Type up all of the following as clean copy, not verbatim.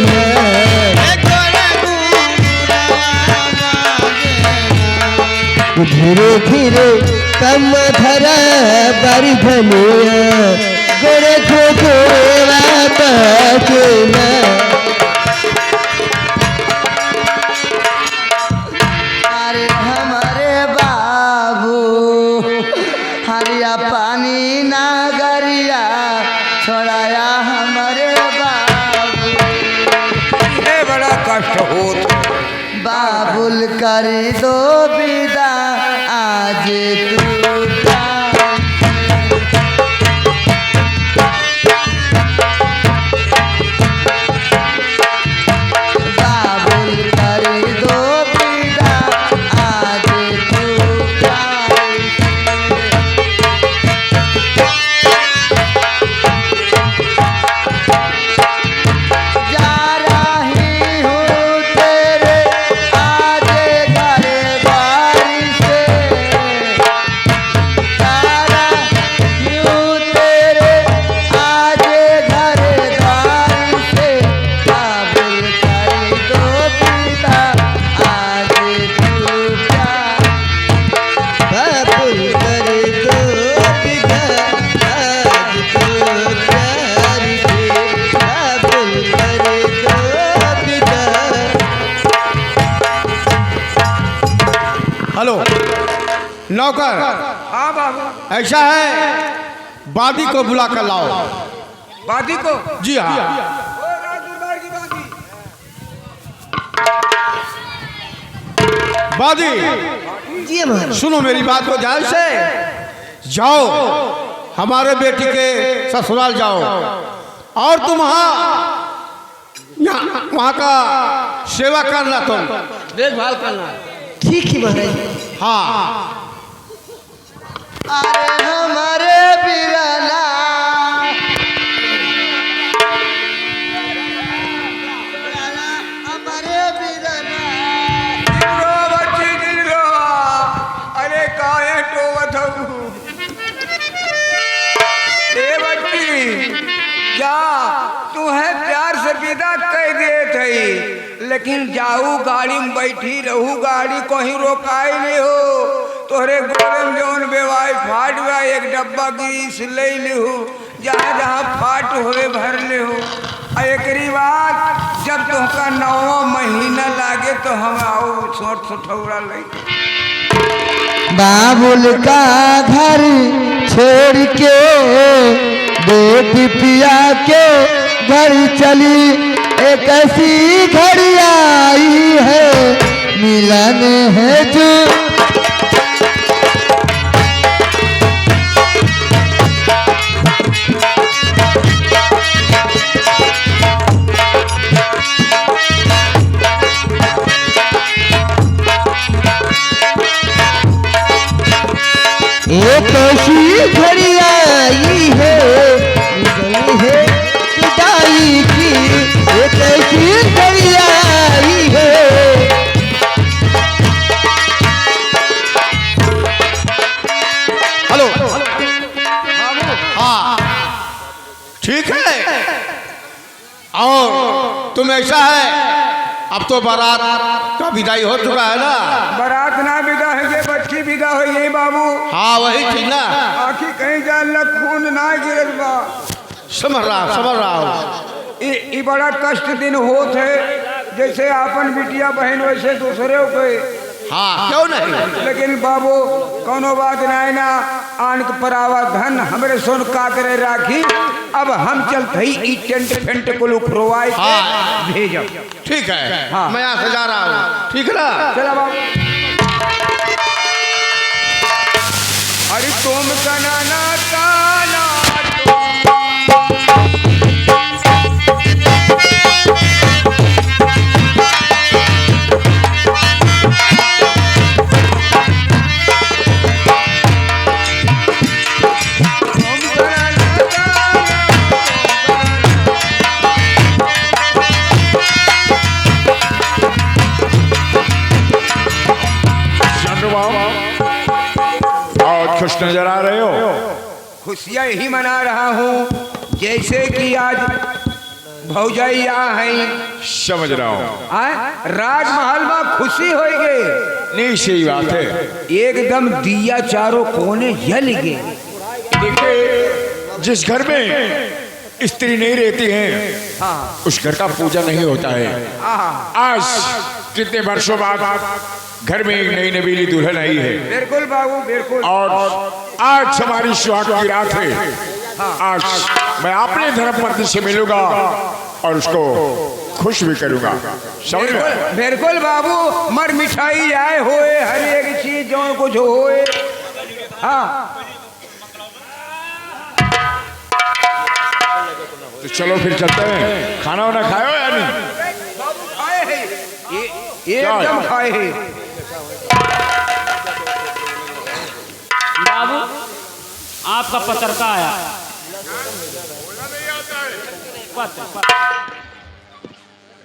ना, धीरे धीरे कम धरा बारी धनिया गोरे घोघोरा बजना। अरे हमारे बाबू हरिया पानी ना गरिया छोड़ाया हमारे बाबू। ये बड़ा कष्ट हो। बाबुल करी दो विदा आज तू बाबुल करी दो विदा आज तू जा रही हूँ तेरे आज घर बारी से, जा रही हूँ तेरे आज घर द्वारी से। बाबुल करी दो विदा आज तू प्यार। बाबुल करे दो विदा आज तू प्यार से, बाबुल करे दो विदा। हेलो नौकर, हाँ बाबू। ऐसा है बादी को बुला कर लाओ। बादी को? जी हाँ। ओ राजदरबार की बादी। बादी जी महाराज। सुनो मेरी बात को ध्यान से, जाओ हमारे बेटी के ससुराल जाओ और तुम वहाँ का सेवा करना, तुम देखभाल करना। ठीक है महाराज। हाँ अरे हमारे बिरला हमारे बिरला रो बच्ची दिल रो। अरे काहे टोवत हूँ? ए बच्ची जा, तू है प्यार से विदा कह दे थई, लेकिन जाऊ गाड़ी में बैठी रहू, गाड़ी कहीं रोकाई नहीं हो। तोहरे गोरे में जौन बेवाई फाट हुआ एक डब्बा ग्रीस ले लिहू, जहाँ जहाँ फाट हुए भर लिहू। और एकरी बात जब तुमका 9वां महीना लागे तो हम आओ छोट छोटौरा ले। बाबुल का घर छोड़ के बेटी पिया के घर चली, एक ऐसी घड़ी आई है मिलन है जो। एक ऐसी घड़ी आई है गली है जुदाई की, एक ऐसी घड़ी आई है। हेलो हाँ ठीक है। और तुम ऐसा है, अब तो बारात का विदाई हो चुका है ना? बारात ना विदा है, ये बच्ची विदा हो यही बाबू। हाँ वही थी ना। आखिर कहीं जान खून ना गिरल बा। समझ रहा हूँ। ई बड़ा कष्ट दिन होत है, जैसे आपन बिटिया बहन वैसे दूसरे पे। हाँ क्यों नहीं, लेकिन बाबू कोनो बात नहीं ना, आन के परावा धन हमरे सोन कातरे राखी। अब हम चलते ही ई टेंट फेंट को लोग प्रोवाइड भेजो। ठीक है हाँ। मैं यहाँ से जा रहा हूँ, ठीक है ना? चला बाबू। अरे तुम कनाना काना खुश नजर आ रहे हो? खुशियाँ यही मना रहा हूँ जैसे कि आज भौजाई यहाँ है। समझ रहा हूँ। राजमहल में खुशी हो गई। नहीं सही बात है। एकदम दिया चारों कोने जल गए। देखिए जिस घर में स्त्री नहीं रहती है उस घर का पूजा नहीं होता है। आज कितने वर्षों बाद घर में एक नई नवीली दुल्हन आई है। बिल्कुल बाबू बिल्कुल। और आज हमारी सुहाग की रात है। आज मैं अपने धर्मपत्नी से मिलूंगा और उसको खुश भी करूंगा। समझ में? बिल्कुल बाबू। मर मिठाई आए होए हर एक चीज जो कुछ होए। हाँ तो चलो फिर चलते हैं। खाना वाना खाए या नहीं? खाए हैं। एकदम खाए हैं। बाबू आपका पत्रकार आया।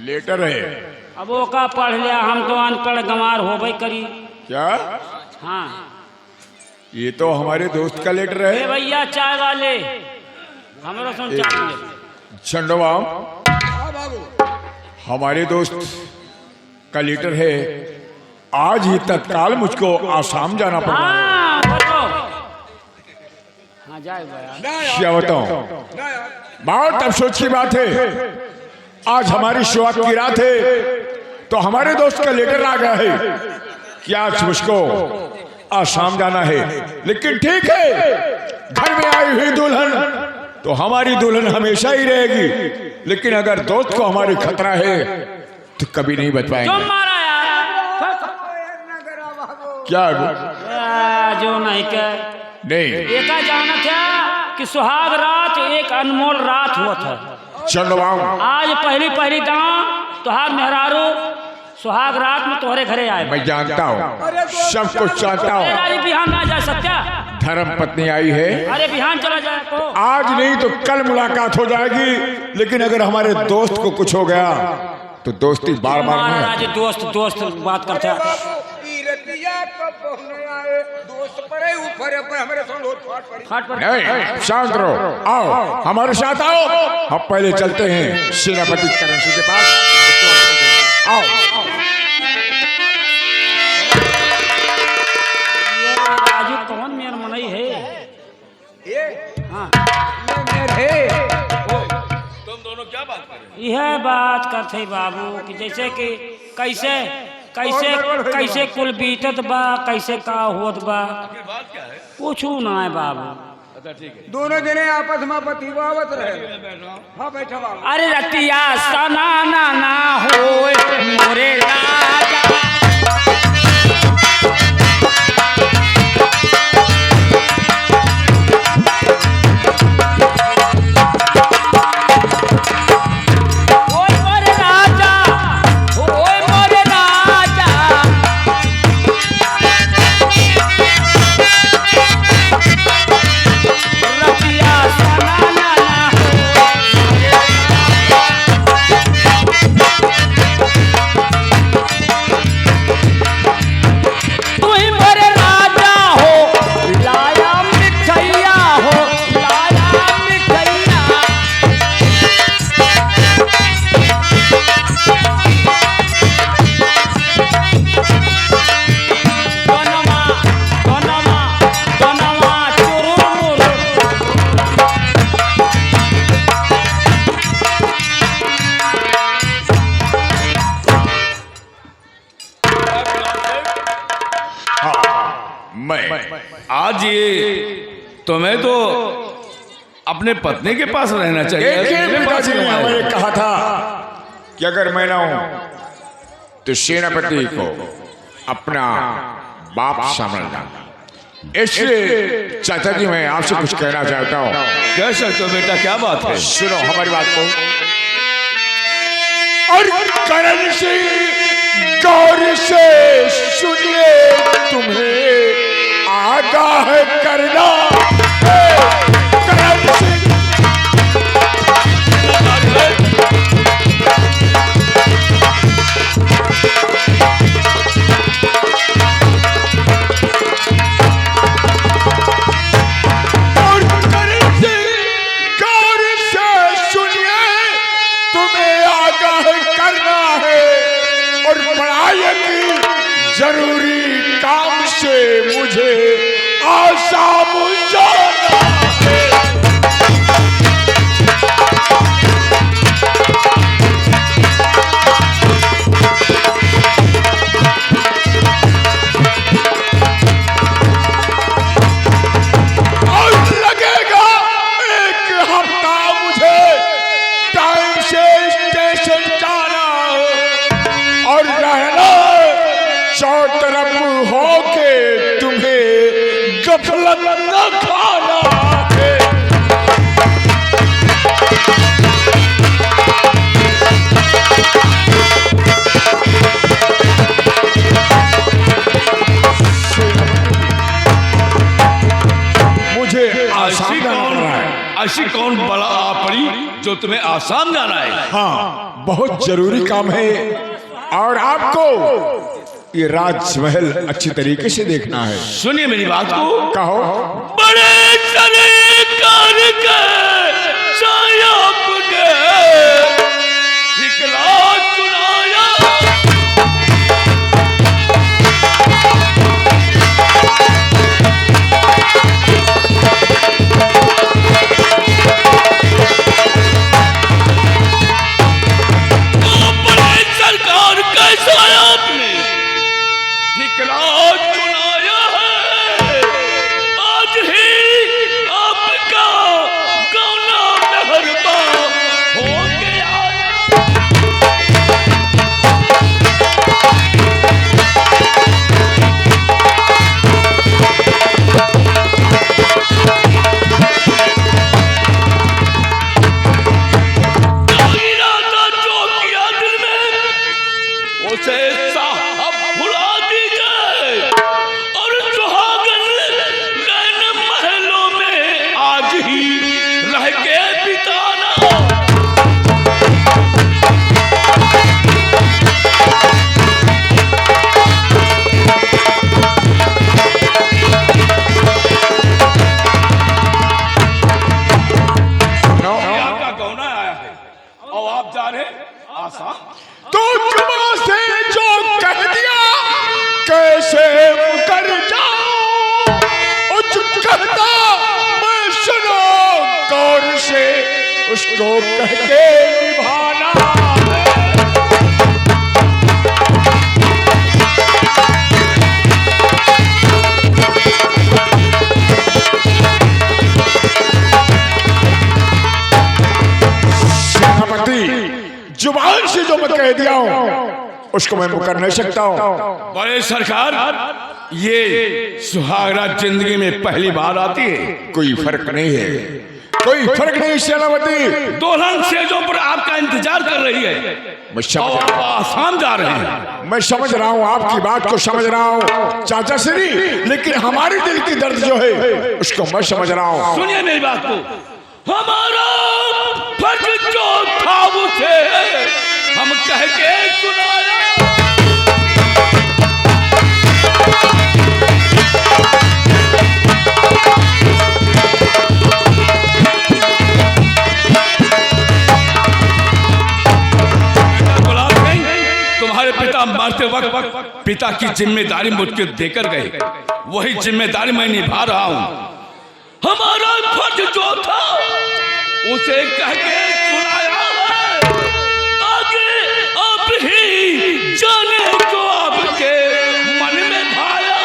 लेटर है। अब वो का पढ़ लिया, हम तो अनपढ़ गंवार हो भाई करी। क्या? हाँ ये तो हमारे दोस्त का लेटर ए है। भैया चाय वाले हमारा सुन चाय। चंडवा हमारे दोस्त का लेटर है। आज ही तत्काल मुझको आसाम जाना पड़ा। हाँ बोलो। हाँ जाए भैया। क्या बताऊं? बहुत अफसोस की बात है। आज हमारी सुहाग की रात है तो हमारे दोस्त का लेटर आ गया है कि आज मुझको आसाम जाना है। लेकिन ठीक है, घर में आई हुई दुल्हन तो हमारी दुल्हन हमेशा ही रहेगी। लेकिन अगर दोस्त को हमारी खतरा है तो कभी नहीं बच जो पाएंगे। मारा यार क्या? जो नहीं के नहीं एका जाना क्या कि सुहाग रात एक अनमोल रात हुआ था। चंडवाऊ आज पहली पहली दांव तुहार मेहरारू सुहाग रात में तुम्हारे घरे आए। मैं जानता हूँ, सब कुछ जानता हूँ। अरे बिहान ना जा सकता। धर्म पत्नी आई है। अरे बिहान चला जाए तो आज नहीं तो कल मुलाकात हो जाएगी। लेकिन अगर हमारे दोस्त को कुछ हो गया तो दोस्ती बार बार नहीं। महाराज दोस्त दोस्त बात करते हैं। फाट पड़ नहीं, शांत रहो। आओ हमारे साथ आओ। हम पहले चलते हैं सेनापति करण सिंह के पास। आओ। राजू कौन मेर मनई है? हाँ यह बात करते बाबू कि जैसे कि कैसे कैसे कैसे कुल बीतत बा, कैसे का होत बा, पूछू ना है बाबू। दोनों जने आपस में बतिवावत रहे। हाँ बैठा बाबू। अरे रतिया सना ना ना होए मोरे राजा। ओए मोरे राजा, ओए मोरे राजा। रतिया सना ना ना तू ही मोरे राजा हो, लाया मिठैया हो, लाया मिठैया। दोनवा दोनवा दोनवा चुरुमुरु। मैं आज ये तुम्हें तो अपने पत्नी के पास रहना चाहिए। मेरे पास पिताजी ने क्यों आए? हमें कहा था कि अगर मैं ना हूं तो सेनापति को अपना बाप समझना। इसलिए चाचा जी मैं आपसे कुछ कहना चाहता हूँ। कह सकते हो बेटा, क्या बात है? सुनो हमारी बात को। और करण सिंह गौर से सुनिए, तुम्हें आगाह करना। करण सिंह और करण सिंह गौर से सुनिए, रहा है? ऐसी कौन बला आ पड़ी जो तुम्हें आसाम जाना है? हाँ, बहुत जरूरी काम है और आपको ये राजमहल अच्छी तरीके से देखना है। सुनिए मेरी बात को। कहो। बड़े चले कार के सायाब ने ठिकरा चुनाया। बड़े सरकार के सायाब ने ठिकरा चुनाया है। आज ही आपका गौना मेहरबान हो गया। इरादा जो किया दिल में उसे साहब भुला दीजिए और सुहागन रैन महलों में आज ही रह के बिताना। ये आपका गौना आया है और आप जा रहे आसाम। तो जुबान से जो कह दिया कैसे मुकर जाऊं, उच कहता मैं सुनो गौर से उसको कह के निभाना है। सेनापति, जुबान से जो मैं कह दिया हूं उसको मैं मुकर नहीं सकता हूं। बड़े सरकार, ये सुहागरात जिंदगी में पहली बार आती है। कोई फर्क नहीं है, कोई फर्क नहीं सेनापति। दुल्हन सेजों पर आपका इंतजार कर रही है मैं समझ और रहा आप आसाम जा रहे हैं। मैं समझ रहा हूँ, आपकी बात को समझ रहा हूँ चाचा श्री, लेकिन हमारे दिल की दर्द जो है उसको मैं समझ रहा हूँ। सुनिए मेरी बात को। हमारा फर्ज जो था उसे हम कह के सुनाया। गुलाब सिंह, तुम्हारे पिता मरते वक्त पिता की जिम्मेदारी मुझको देकर गए, वही जिम्मेदारी मैं निभा रहा हूँ। हमारा फर्ज जो था उसे कह के सुनाया है। आगे आप ही जाने जो आपके मन में भाया।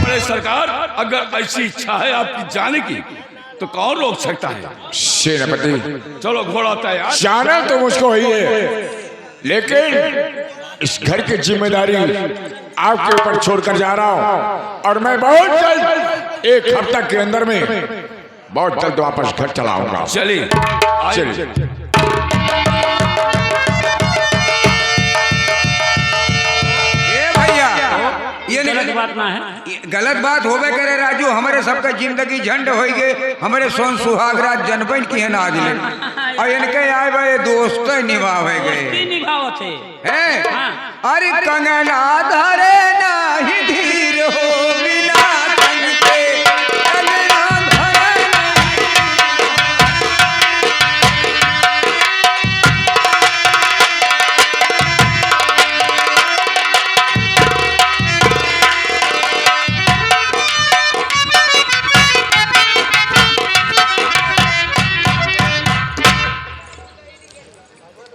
बड़े सरकार, अगर ऐसी इच्छा है आपकी जाने की तो कौन रोक सकता है? सेनापति, चलो घोड़ा तैयार। जाना तो मुझको ही है, लेकिन इस घर की जिम्मेदारी आपके ऊपर छोड़कर जा रहा हूँ और मैं बहुत जल्द, एक हफ्ता के अंदर में बहुत जल्द वापस घर चला आऊंगा। चलिए चलिए। ए भैया, ये गलत नहीं बात ना है। गलत बात होबे करे राजू। हमारे सबका जिंदगी झंड हो गए, हमारे सोन सुहागरात जनबन की है ना आज ले। और इनके आए भाई दोस्त निभावे दोस्ती गए निभावत है। हैं। हाँ। अरे कंगना धरे नाही धीर हो बिना तन के, कंगना धरे नाही।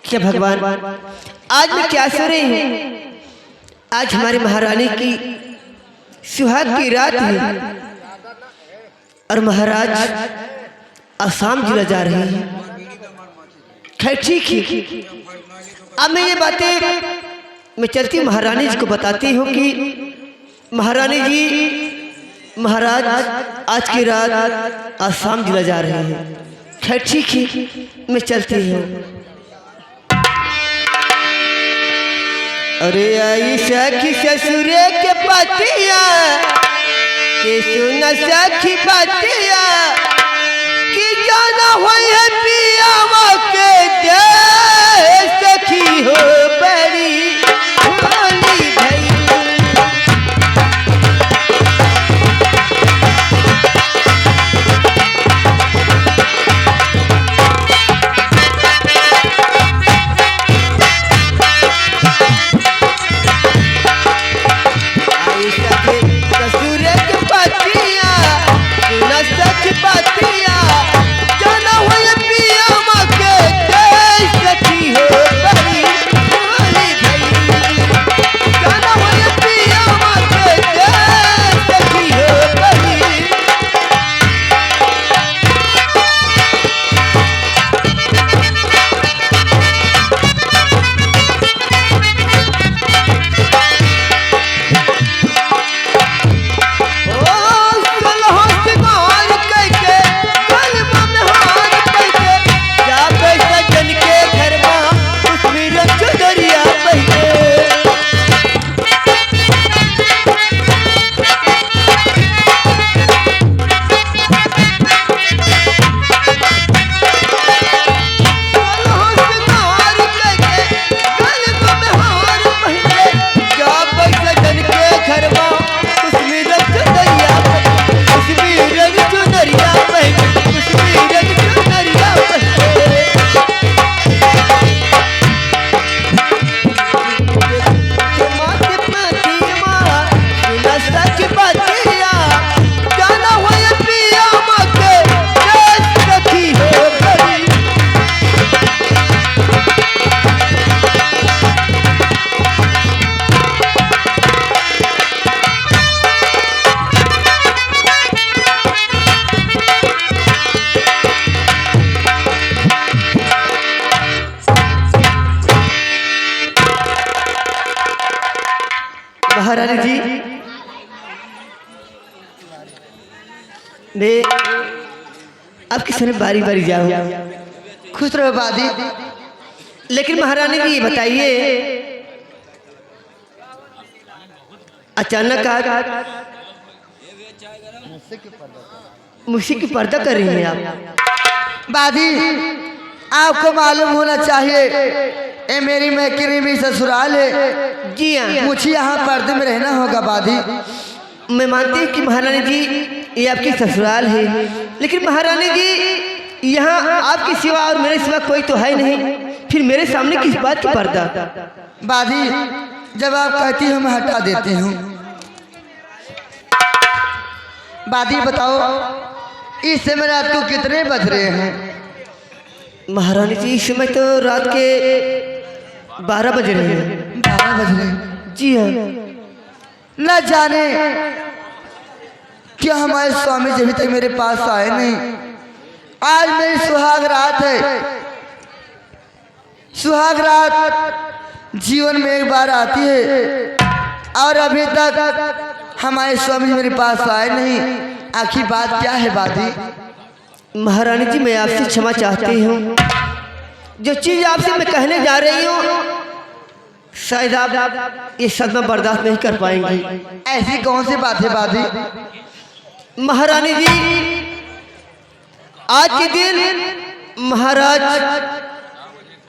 क्या भगवान, आज मैं क्या सो रही हूँ? आज हमारी महारानी की सुहाग की रात है और महाराज आसाम जिला जा रहे हैं। खैर ठीक है, अब मैं ये बातें मैं चलती महारानी जी को बताती हूँ कि महारानी जी, महाराज आज की रात आसाम जिला जा रहे हैं। खैर ठीक है, मैं चलती हूँ। अरे आई सखी ससुरे के पतिया के सुन सखी पतिया कि जाना हुई है पिया के दे सखी हो बड़ी भोली भई। महारानी जी, मैं आपके सामने बारी बारी जाऊँ। खुश रहो बादी। लेकिन महारानी जी ये बताइए, अचानक मुझसे की पर्दा कर रही हैं आप? बादी, आपको मालूम होना चाहिए ये मेरी मैकेरी में ससुराल है। जी हाँ, मुझे यहाँ पर्दे में रहना होगा बादी। मैं मानती हूँ कि महारानी जी ये आपकी ससुराल है, लेकिन महारानी जी यहाँ आपके सिवा और मेरे सिवा कोई तो है नहीं, फिर मेरे सामने किस बात की पर्दा? बादी, जब आप कहती हो मैं हटा देती हूँ। बादी बताओ, इस समय रात को कितने बज रहे हैं? महारानी जी इस समय तो रात के 12 बज रहे हैं। 12 बज रहे हैं? जी हाँ। न जाने क्या हमारे स्वामी जी अभी तक मेरे पास आए नहीं। आज मेरी सुहाग रात है। सुहाग रात जीवन में एक बार आती है और अभी तक हमारे स्वामी जी मेरे पास आए नहीं। आखिर बात क्या है बादी? महारानी जी मैं आपसे क्षमा चाहती हूँ। जो चीज आपसे मैं कहने जा रही हूँ शायद आप ये सदमा बर्दाश्त नहीं कर पाएंगी। ऐसी कौन सी बात है बादी? महारानी जी आज के दिन महाराज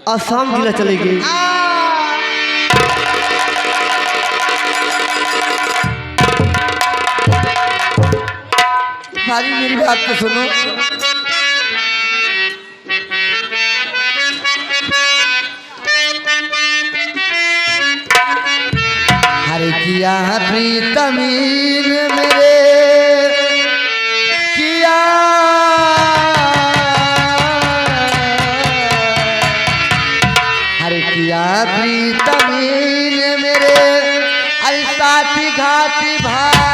आसाम जिला चले गए। बादी मेरी बात को सुनो। हरे किया प्रीतमीन मेरे किया, हरे किया प्रीतमीन मेरे अल साथी घाटी भाई।